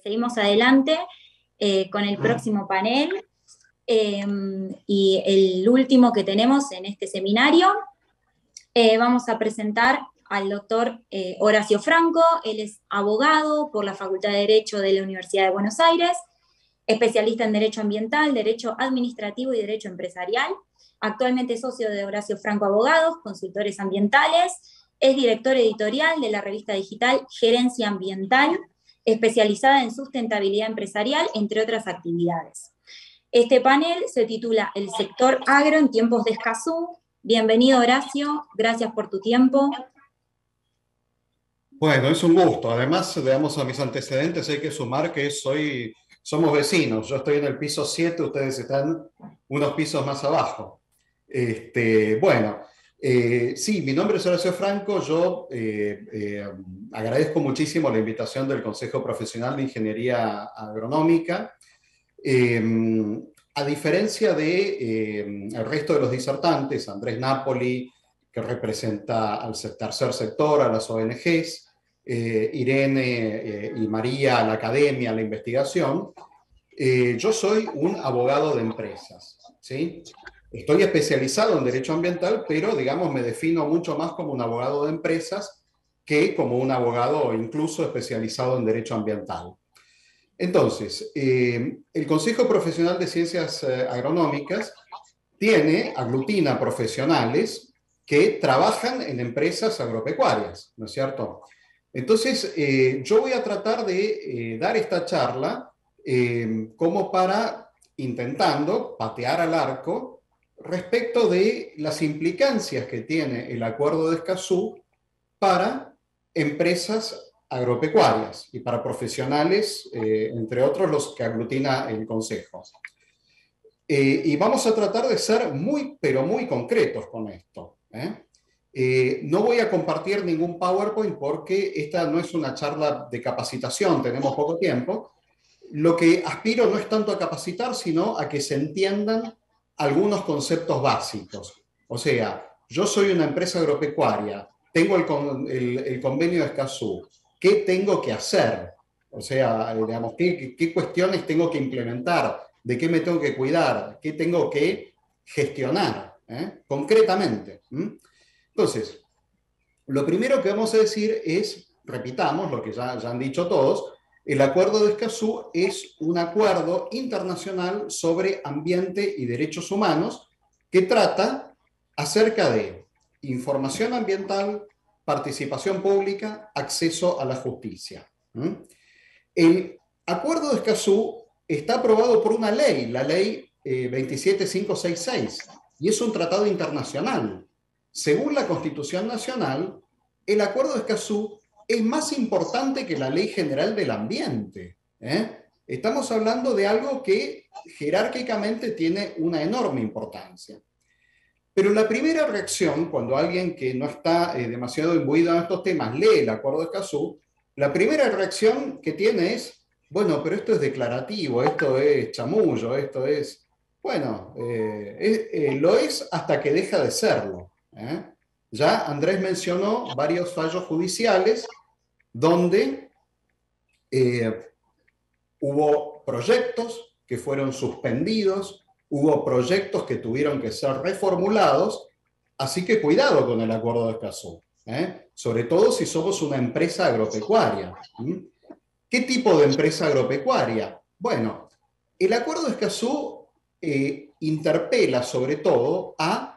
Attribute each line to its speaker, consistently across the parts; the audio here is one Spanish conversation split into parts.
Speaker 1: seguimos adelante con el próximo panel y el último que tenemos en este seminario. Vamos a presentar al doctor Horacio Franco. Él es abogado por la Facultad de Derecho de la Universidad de Buenos Aires, especialista en Derecho Ambiental, Derecho Administrativo y Derecho Empresarial. Actualmente es socio de Horacio Franco Abogados, consultores ambientales. Es director editorial de la revista digital Gerencia Ambiental, especializada en sustentabilidad empresarial, entre otras actividades. Este panel se titula El sector agro en tiempos de Escazú. Bienvenido, Horacio, gracias por tu tiempo.
Speaker 2: Bueno, es un gusto. Además, veamos a mis antecedentes, hay que sumar que somos vecinos. Yo estoy en el piso 7, ustedes están unos pisos más abajo. Sí, mi nombre es Horacio Franco. Yo agradezco muchísimo la invitación del Consejo Profesional de Ingeniería Agronómica. A diferencia de el resto de los disertantes, Andrés Napoli, que representa al tercer sector, a las ONGs, Irene y María a la academia, a la investigación, yo soy un abogado de empresas, ¿sí? Estoy especializado en derecho ambiental, pero digamos me defino mucho más como un abogado de empresas que como un abogado incluso especializado en derecho ambiental. Entonces, el Consejo Profesional de Ciencias Agronómicas aglutina profesionales que trabajan en empresas agropecuarias, ¿no es cierto? Entonces, yo voy a tratar de dar esta charla como para intentando patear al arco respecto de las implicancias que tiene el Acuerdo de Escazú para empresas agropecuarias y para profesionales, entre otros los que aglutina el Consejo. Y vamos a tratar de ser muy, pero muy concretos con esto. No voy a compartir ningún PowerPoint porque esta no es una charla de capacitación, tenemos poco tiempo. Lo que aspiro no es tanto a capacitar, sino a que se entiendan algunos conceptos básicos. O sea, yo soy una empresa agropecuaria, tengo el convenio de Escazú, ¿qué tengo que hacer? O sea, digamos, ¿qué cuestiones tengo que implementar? ¿De qué me tengo que cuidar? ¿Qué tengo que gestionar? Concretamente. Entonces, lo primero que vamos a decir es, repitamos lo que ya han dicho todos, el Acuerdo de Escazú es un acuerdo internacional sobre ambiente y derechos humanos que trata acerca de información ambiental, participación pública, acceso a la justicia. El Acuerdo de Escazú está aprobado por una ley, la ley 27566, y es un tratado internacional. Según la Constitución Nacional, el Acuerdo de Escazú es más importante que la Ley General del Ambiente. Estamos hablando de algo que jerárquicamente tiene una enorme importancia. Pero la primera reacción, cuando alguien que no está demasiado imbuido en estos temas lee el Acuerdo de Escazú, la primera reacción que tiene es, bueno, pero esto es declarativo, esto es chamullo, esto es... Bueno, lo es hasta que deja de serlo. Ya Andrés mencionó varios fallos judiciales donde hubo proyectos que fueron suspendidos, hubo proyectos que tuvieron que ser reformulados, así que cuidado con el Acuerdo de Escazú, sobre todo si somos una empresa agropecuaria. ¿Qué tipo de empresa agropecuaria? Bueno, el Acuerdo de Escazú interpela sobre todo a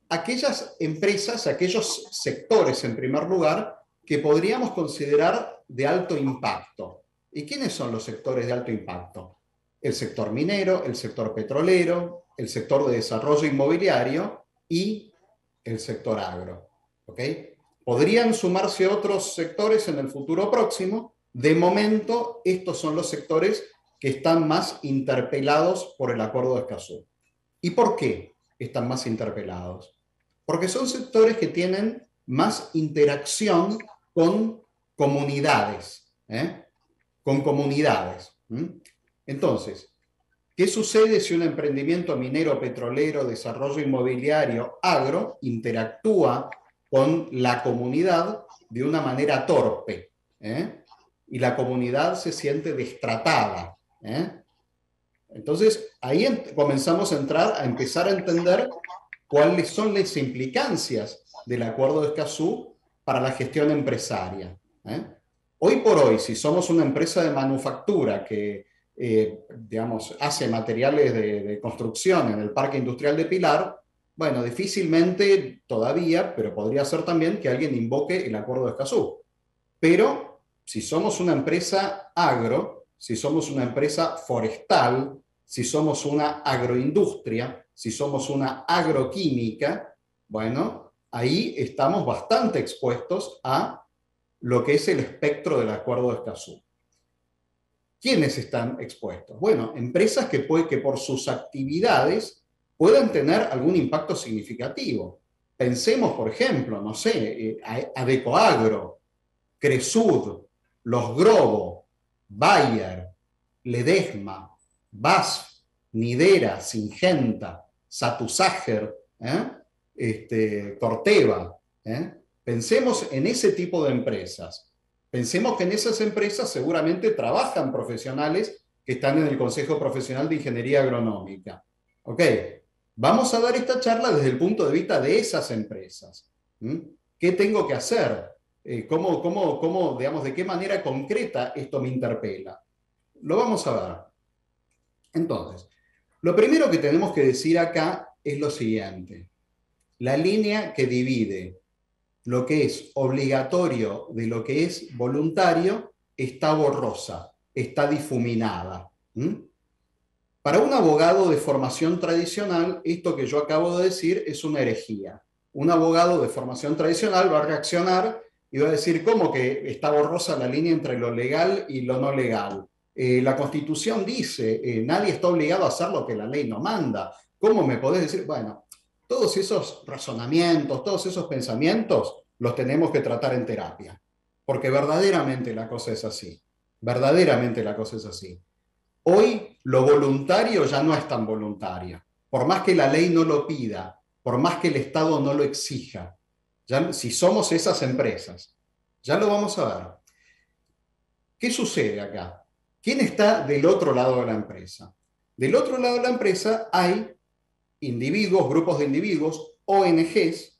Speaker 2: aquellas empresas, aquellos sectores en primer lugar, que podríamos considerar de alto impacto. ¿Y quiénes son los sectores de alto impacto? El sector minero, el sector petrolero, el sector de desarrollo inmobiliario y el sector agro. ¿Okay? Podrían sumarse otros sectores en el futuro próximo. De momento, estos son los sectores que están más interpelados por el Acuerdo de Escazú. ¿Y por qué están más interpelados? Porque son sectores que tienen más interacción con comunidades. Entonces, ¿qué sucede si un emprendimiento minero, petrolero, desarrollo inmobiliario, agro, interactúa con la comunidad de una manera torpe? y la comunidad se siente destratada. Entonces, ahí comenzamos a empezar a entender cuáles son las implicancias del Acuerdo de Escazú para la gestión empresaria. Hoy por hoy, si somos una empresa de manufactura que digamos, hace materiales de construcción en el Parque Industrial de Pilar, bueno, difícilmente todavía, pero podría ser también que alguien invoque el Acuerdo de Escazú. Pero si somos una empresa agro, si somos una empresa forestal, si somos una agroindustria, si somos una agroquímica, bueno, ahí estamos bastante expuestos a lo que es el espectro del Acuerdo de Escazú. ¿Quiénes están expuestos? Bueno, empresas que por sus actividades puedan tener algún impacto significativo. Pensemos, por ejemplo, no sé, Adecoagro, Cresud, Los Grobo, Bayer, Ledesma, BASF, Nidera, Syngenta, Satusager, Corteva. Pensemos en ese tipo de empresas. Pensemos que en esas empresas seguramente trabajan profesionales que están en el Consejo Profesional de Ingeniería Agronómica. Ok, vamos a dar esta charla desde el punto de vista de esas empresas. ¿Qué tengo que hacer? Digamos, ¿de qué manera concreta esto me interpela? Lo vamos a ver. Entonces, lo primero que tenemos que decir acá es lo siguiente. La línea que divide lo que es obligatorio de lo que es voluntario está borrosa, está difuminada. Para un abogado de formación tradicional, esto que yo acabo de decir es una herejía. Un abogado de formación tradicional va a reaccionar y va a decir, ¿cómo que está borrosa la línea entre lo legal y lo no legal? La Constitución dice, nadie está obligado a hacer lo que la ley no manda. ¿Cómo me podés decir? Bueno, todos esos razonamientos, todos esos pensamientos los tenemos que tratar en terapia, porque verdaderamente la cosa es así, verdaderamente la cosa es así. Hoy lo voluntario ya no es tan voluntario, por más que la ley no lo pida, por más que el Estado no lo exija, ya, si somos esas empresas, ya lo vamos a ver. ¿Qué sucede acá? ¿Quién está del otro lado de la empresa? Del otro lado de la empresa hay individuos, grupos de individuos, ONGs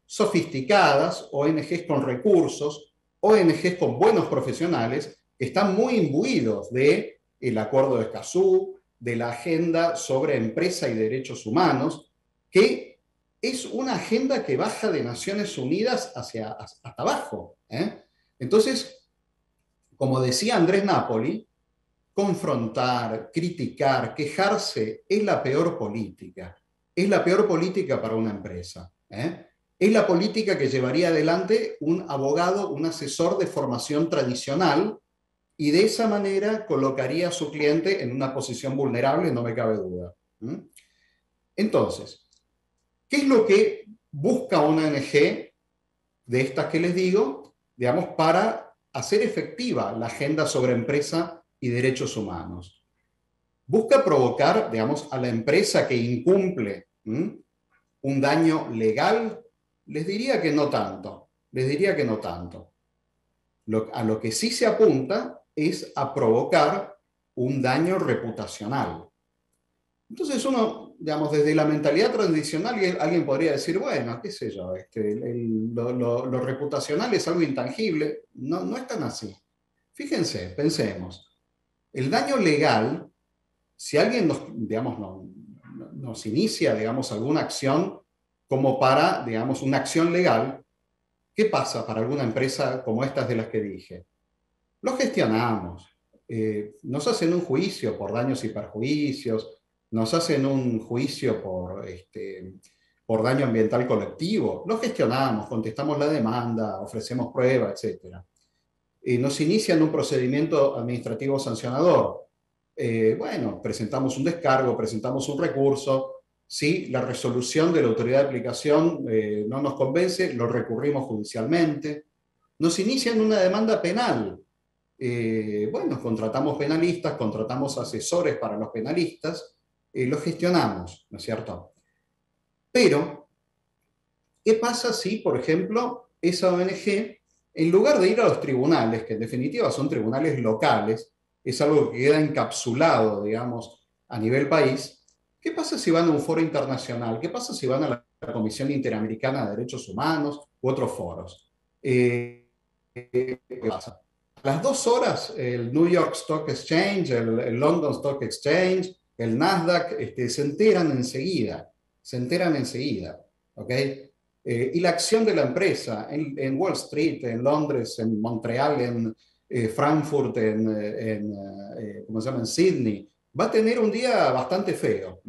Speaker 2: sofisticadas, ONGs con recursos, ONGs con buenos profesionales, que están muy imbuidos del Acuerdo de Escazú, de la agenda sobre empresa y derechos humanos, que es una agenda que baja de Naciones Unidas hasta abajo. Entonces, como decía Andrés Napoli, confrontar, criticar, quejarse es la peor política. Es la peor política para una empresa. Es la política que llevaría adelante un abogado, un asesor de formación tradicional, y de esa manera colocaría a su cliente en una posición vulnerable, no me cabe duda. Entonces, ¿qué es lo que busca una ONG de estas que les digo, digamos, para hacer efectiva la agenda sobre empresa y derechos humanos? Busca provocar, digamos, a la empresa que incumple un daño legal. Les diría que no tanto, les diría que no tanto. A lo que sí se apunta es a provocar un daño reputacional. Entonces uno, digamos, desde la mentalidad tradicional, alguien podría decir, bueno, qué sé yo, lo reputacional es algo intangible. No, no es tan así. Fíjense, pensemos. El daño legal, si alguien nos inicia, digamos, alguna acción como para, digamos, una acción legal, ¿qué pasa para alguna empresa como estas de las que dije? Lo gestionamos. Nos hacen un juicio por daños y perjuicios, nos hacen un juicio por daño ambiental colectivo, lo gestionamos, contestamos la demanda, ofrecemos pruebas, etc. Nos inician un procedimiento administrativo sancionador. Bueno, presentamos un descargo, presentamos un recurso. Si la resolución de la autoridad de aplicación no nos convence, lo recurrimos judicialmente. Nos inician una demanda penal. Bueno, contratamos penalistas, contratamos asesores para los penalistas, lo gestionamos, ¿no es cierto? Pero, ¿qué pasa si, por ejemplo, esa ONG en lugar de ir a los tribunales, que en definitiva son tribunales locales, es algo que queda encapsulado, digamos, a nivel país, ¿qué pasa si van a un foro internacional? ¿Qué pasa si van a la Comisión Interamericana de Derechos Humanos u otros foros? ¿Qué pasa? A las 2 horas, el New York Stock Exchange, el London Stock Exchange, el Nasdaq, se enteran enseguida, ¿ok? Y la acción de la empresa en Wall Street, en Londres, en Montreal, en Frankfurt, ¿cómo se llama? En Sydney, va a tener un día bastante feo.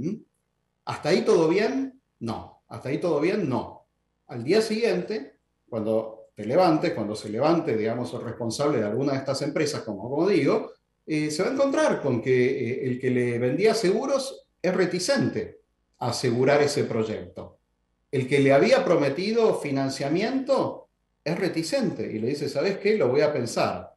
Speaker 2: ¿Hasta ahí todo bien? No. ¿Hasta ahí todo bien? No. Al día siguiente, cuando se levante, digamos, el responsable de alguna de estas empresas, como digo, se va a encontrar con que el que le vendía seguros es reticente a asegurar ese proyecto. El que le había prometido financiamiento es reticente y le dice, ¿sabes qué? Lo voy a pensar.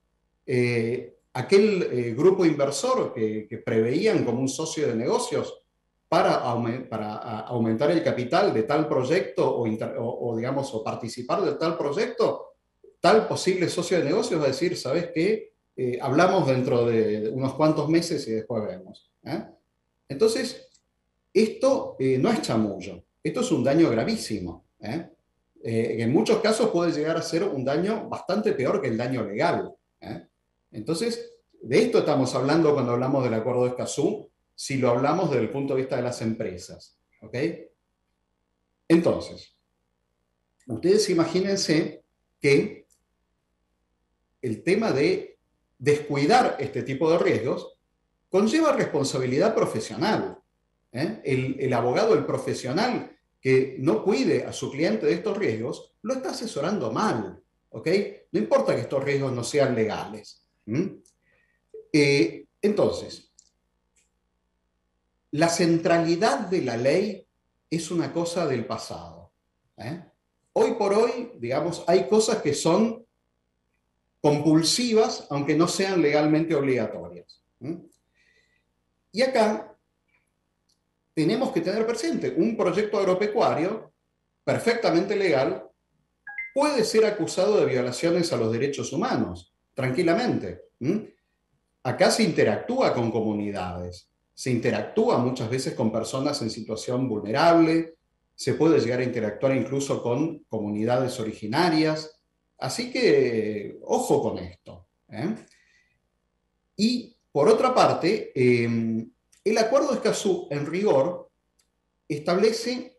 Speaker 2: Aquel grupo inversor que preveían como un socio de negocios para aumentar el capital de tal proyecto digamos, o participar de tal proyecto, tal posible socio de negocios va a decir, ¿sabes qué? Hablamos dentro de unos cuantos meses y después vemos. Entonces, esto no es chamullo, esto es un daño gravísimo. En muchos casos puede llegar a ser un daño bastante peor que el daño legal. Entonces, de esto estamos hablando cuando hablamos del acuerdo de Escazú, si lo hablamos desde el punto de vista de las empresas. ¿Ok? Entonces, ustedes imagínense que el tema de descuidar este tipo de riesgos conlleva responsabilidad profesional. El abogado, el profesional que no cuide a su cliente de estos riesgos, lo está asesorando mal. ¿Ok? No importa que estos riesgos no sean legales. Entonces, la centralidad de la ley es una cosa del pasado. Hoy por hoy, digamos, hay cosas que son compulsivas, aunque no sean legalmente obligatorias. Y acá tenemos que tener presente, un proyecto agropecuario perfectamente legal puede ser acusado de violaciones a los derechos humanos, tranquilamente. Acá se interactúa con comunidades, se interactúa muchas veces con personas en situación vulnerable, se puede llegar a interactuar incluso con comunidades originarias, así que ojo con esto. Y por otra parte, el Acuerdo de Escazú, en rigor, establece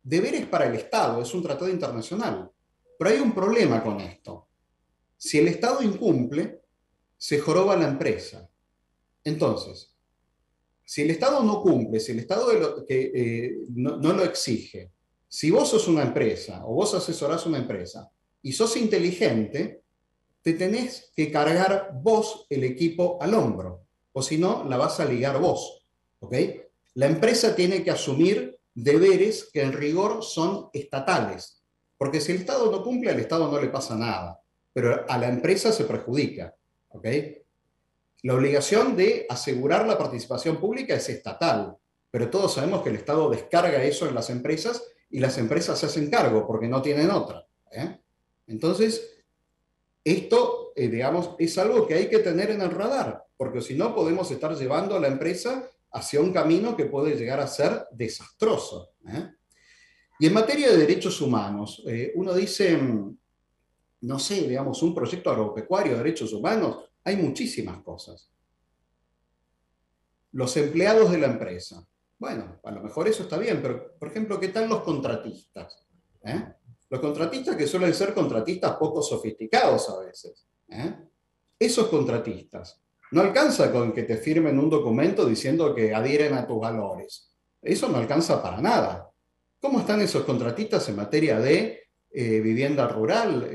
Speaker 2: deberes para el Estado, es un tratado internacional, pero hay un problema con esto. Si el Estado incumple, se joroba la empresa. Entonces, si el Estado no cumple, si el Estado no lo exige, si vos sos una empresa o vos asesorás una empresa y sos inteligente, te tenés que cargar vos el equipo al hombro, o si no, la vas a ligar vos. ¿Ok? La empresa tiene que asumir deberes que en rigor son estatales, porque si el Estado no cumple, al Estado no le pasa nada, pero a la empresa se perjudica. ¿Ok? La obligación de asegurar la participación pública es estatal, pero todos sabemos que el Estado descarga eso en las empresas y las empresas se hacen cargo porque no tienen otra. Entonces, esto, digamos, es algo que hay que tener en el radar, porque si no podemos estar llevando a la empresa hacia un camino que puede llegar a ser desastroso. Y en materia de derechos humanos, uno dice, no sé, digamos, un proyecto agropecuario de derechos humanos, hay muchísimas cosas. Los empleados de la empresa. Bueno, a lo mejor eso está bien, pero, por ejemplo, ¿qué tal los contratistas? Los contratistas que suelen ser contratistas poco sofisticados a veces. Esos contratistas. No alcanza con que te firmen un documento diciendo que adhieren a tus valores. Eso no alcanza para nada. ¿Cómo están esos contratistas en materia de vivienda rural,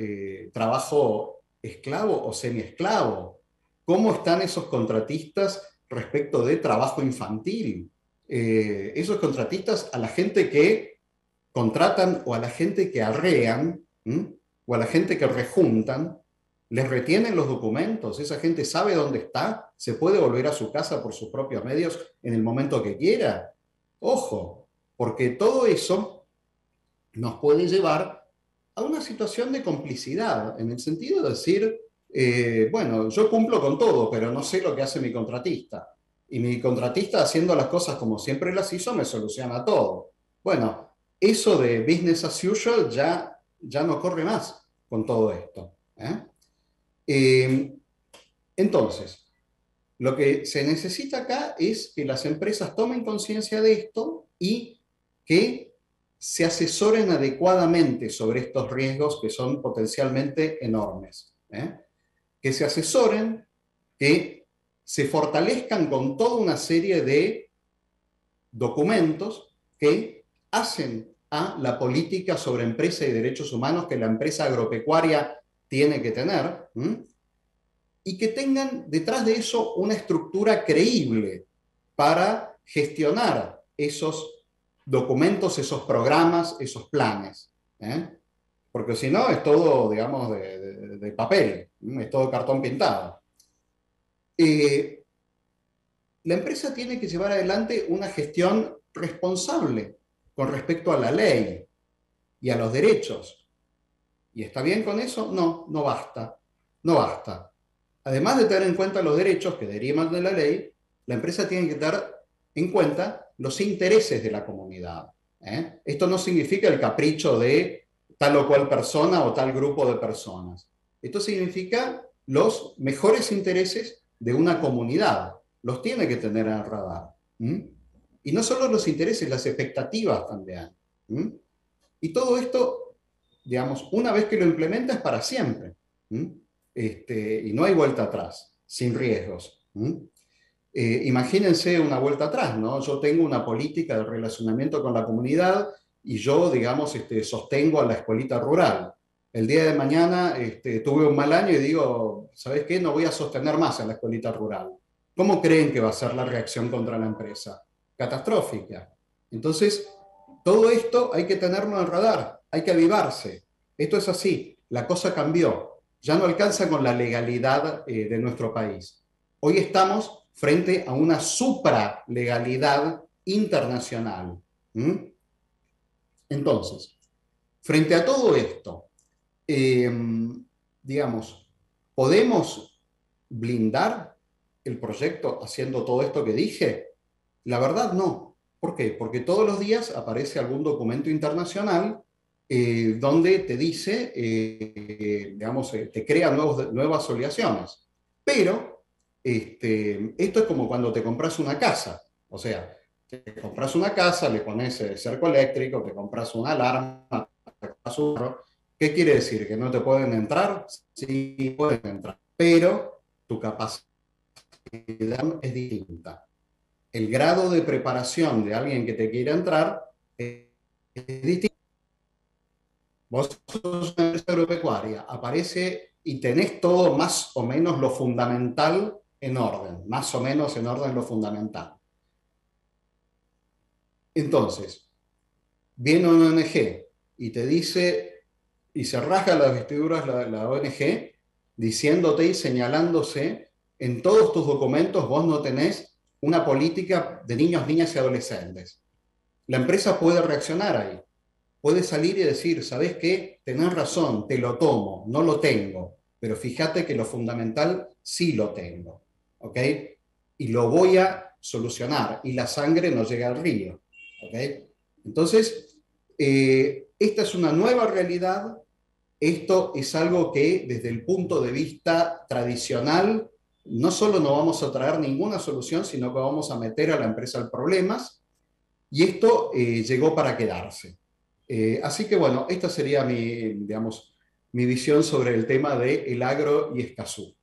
Speaker 2: trabajo esclavo o semiesclavo? ¿Cómo están esos contratistas respecto de trabajo infantil? Esos contratistas a la gente que contratan o a la gente que arrean, o a la gente que rejuntan, les retienen los documentos, esa gente sabe dónde está, se puede volver a su casa por sus propios medios en el momento que quiera. Ojo, porque todo eso nos puede llevar a una situación de complicidad, en el sentido de decir, bueno, yo cumplo con todo, pero no sé lo que hace mi contratista. Y mi contratista, haciendo las cosas como siempre las hizo, me soluciona todo. Bueno, eso de business as usual ya no corre más con todo esto. Entonces, lo que se necesita acá es que las empresas tomen conciencia de esto y que se asesoren adecuadamente sobre estos riesgos que son potencialmente enormes. Que se asesoren, que se fortalezcan con toda una serie de documentos que hacen a la política sobre empresa y derechos humanos que la empresa agropecuaria tiene que tener, y que tengan detrás de eso una estructura creíble para gestionar esos documentos, esos programas, esos planes. Porque si no, es todo, digamos, de papel, es todo cartón pintado. La empresa tiene que llevar adelante una gestión responsable con respecto a la ley y a los derechos. ¿Y está bien con eso? No, no basta. No basta. Además de tener en cuenta los derechos que derivan de la ley, la empresa tiene que tener en cuenta los intereses de la comunidad. Esto no significa el capricho de tal o cual persona o tal grupo de personas. Esto significa los mejores intereses de una comunidad. Los tiene que tener en el radar. Y no solo los intereses, las expectativas también. Y todo esto, digamos, una vez que lo implementa es para siempre. Y no hay vuelta atrás, sin riesgos. Imagínense una vuelta atrás, ¿no? Yo tengo una política de relacionamiento con la comunidad y yo, digamos, sostengo a la escuelita rural. El día de mañana tuve un mal año y digo, ¿sabes qué? No voy a sostener más a la escuelita rural. ¿Cómo creen que va a ser la reacción contra la empresa? Catastrófica. Entonces, todo esto hay que tenerlo en el radar, hay que avivarse. Esto es así, la cosa cambió. Ya no alcanza con la legalidad de nuestro país. Hoy estamos frente a una supralegalidad internacional. Entonces, frente a todo esto, digamos, ¿podemos blindar el proyecto haciendo todo esto que dije? La verdad, no. ¿Por qué? Porque todos los días aparece algún documento internacional donde te dice, digamos, te crea nuevas obligaciones. Pero esto es como cuando te compras una casa. O sea, te compras una casa, le pones cerco eléctrico, te compras una alarma, te compras un carro. ¿Qué quiere decir? ¿Que no te pueden entrar? Sí, pueden entrar. Pero tu capacidad es distinta. El grado de preparación de alguien que te quiera entrar es distinto. Vos sos una empresa agropecuaria, aparece y tenés todo más o menos lo fundamental en orden, más o menos en orden lo fundamental. Entonces, viene una ONG y te dice, y se rasga las vestiduras la ONG, diciéndote y señalándose, en todos tus documentos vos no tenés una política de niños, niñas y adolescentes. La empresa puede reaccionar ahí. Puede salir y decir, ¿sabés qué? Tenés razón, te lo tomo, no lo tengo, pero fíjate que lo fundamental sí lo tengo, ¿ok? Y lo voy a solucionar, y la sangre no llega al río, ¿ok? Entonces, esta es una nueva realidad, esto es algo que desde el punto de vista tradicional, no solo no vamos a traer ninguna solución, sino que vamos a meter a la empresa en problemas, y esto llegó para quedarse. Así que bueno, esta sería mi visión sobre el tema del agro y Escazú.